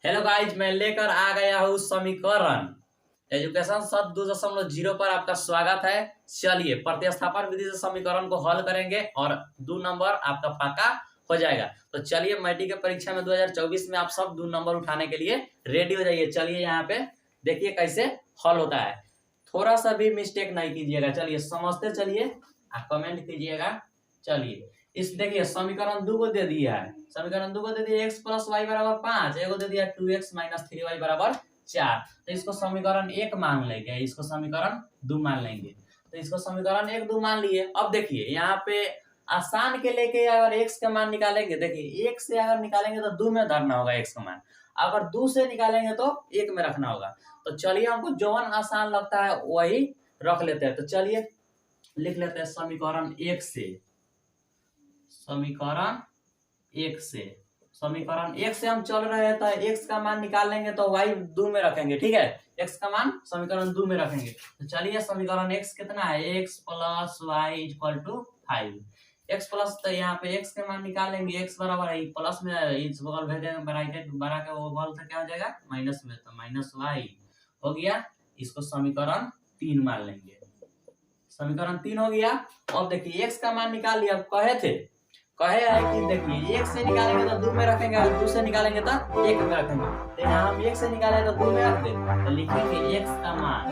Hello guys, मैं लेकर आ गया हूँ समीकरण एजुकेशन शब्द 2.0 पर आपका स्वागत है। चलिए प्रतिस्थापन विधि से समीकरण को हल करेंगे और 2 नंबर आपका पक्का हो जाएगा। तो चलिए मैट्रिक की परीक्षा में 2024 में आप सब 2 नंबर उठाने के लिए रेडी हो जाइए। चलिए यहाँ पे देखिए कैसे हल होता है, थोड़ा सा भी मिस्टेक नहीं कीजिएगा। चलिए समझते चलिए, कमेंट कीजिएगा। चलिए इस देखिए समीकरण 2 को दे दिया है, समीकरण 2 को दे दिया x + y = 5, एगो दे दिया 2x - 3y = 4। तो इसको समीकरण 1 मान लेंगे, इसको समीकरण 2 मान लेंगे। तो इसको समीकरण 1 2 मान लिए। अब देखिए यहाँ पे आसान के लेके अगर x का मान निकालेंगे, देखिए 1 से अगर निकालेंगे तो 2 में धरना होगा x का मान, अगर 2 से निकालेंगे तो 1 में रखना होगा। तो चलिए हमको जो आसान लगता है वही रख लेते हैं। तो चलिए लिख लेते हैं समीकरण 1 से, समीकरण 1 से हम चल रहे हैं तो x का मान निकाल लेंगे तो y 2 में रखेंगे, ठीक है। x का मान समीकरण 2 में रखेंगे। तो चलिए समीकरण x कितना है, x + y = 5। x प्लस, तो यहाँ पे x के मान निकालेंगे, x बराबर है प्लस में इस बगल भेजेंगे ब्रैकेट बना के, वो बगल से क्या हो जाएगा माइनस में, तो -y हो गया। इसको समीकरण 3 मान लेंगे, समीकरण 3 हो गया। अब देखिए x का मान निकाल लिया, कहे है कि देखिए 1 से निकालेंगे तो 2 में रखेंगे और 2 से निकालेंगे तो 1 में रखेंगे। तो यहाँ हम 1 से निकाले तो 2 में रख दे, तो लिखेंगे x का मान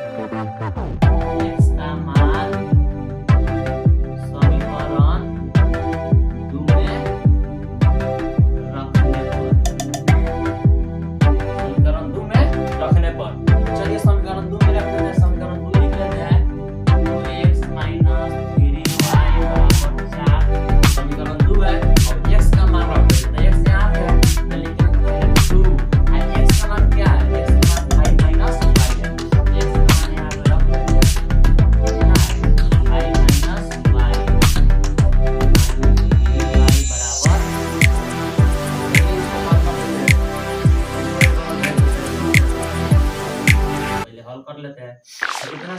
समीकरण 2 में रखने पर, चलिए समीकरण 2 में रखते हैं। समीकरण 2 लिख लेते हैं, 2x - 3y = 4। समीकरण 2 है और x का मान रख देते हैं। x यहाँ पे है तो लिखेंगे 2, और x का मान क्या है, x का मान 5 - y है। x का मान यहाँ पे रख देते हैं, कितना है 5 - y पहले हल कर लेते हैं। तो कितना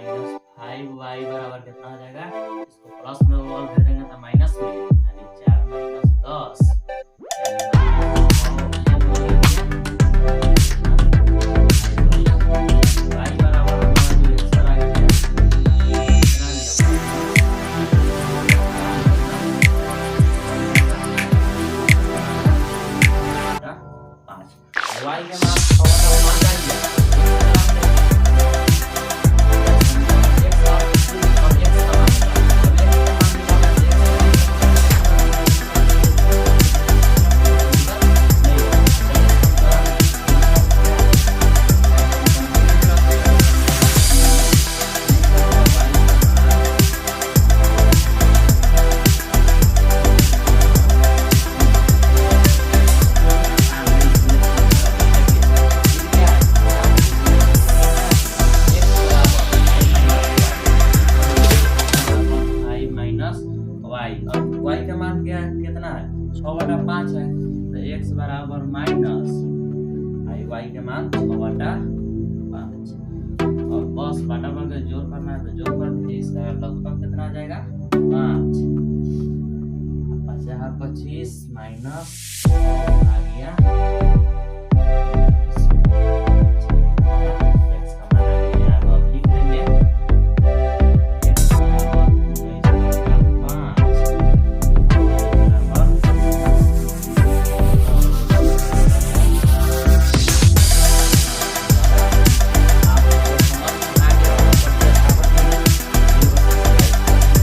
-5y बराबर कितना हो जाएगा, इसको प्लस में बगल भेजेंगे तो माइनस में, यानी 4 - 10 y के मान y का मान क्या है, कितना है 6/5 है। तो x बराबर माइनस y के मान 6/5, और बस बराबर का जोड़ करना है तो जोड़ कर दीजिए। इसका लगभग कितना आ जाएगा 5, 5 × 25 माइनस आ गया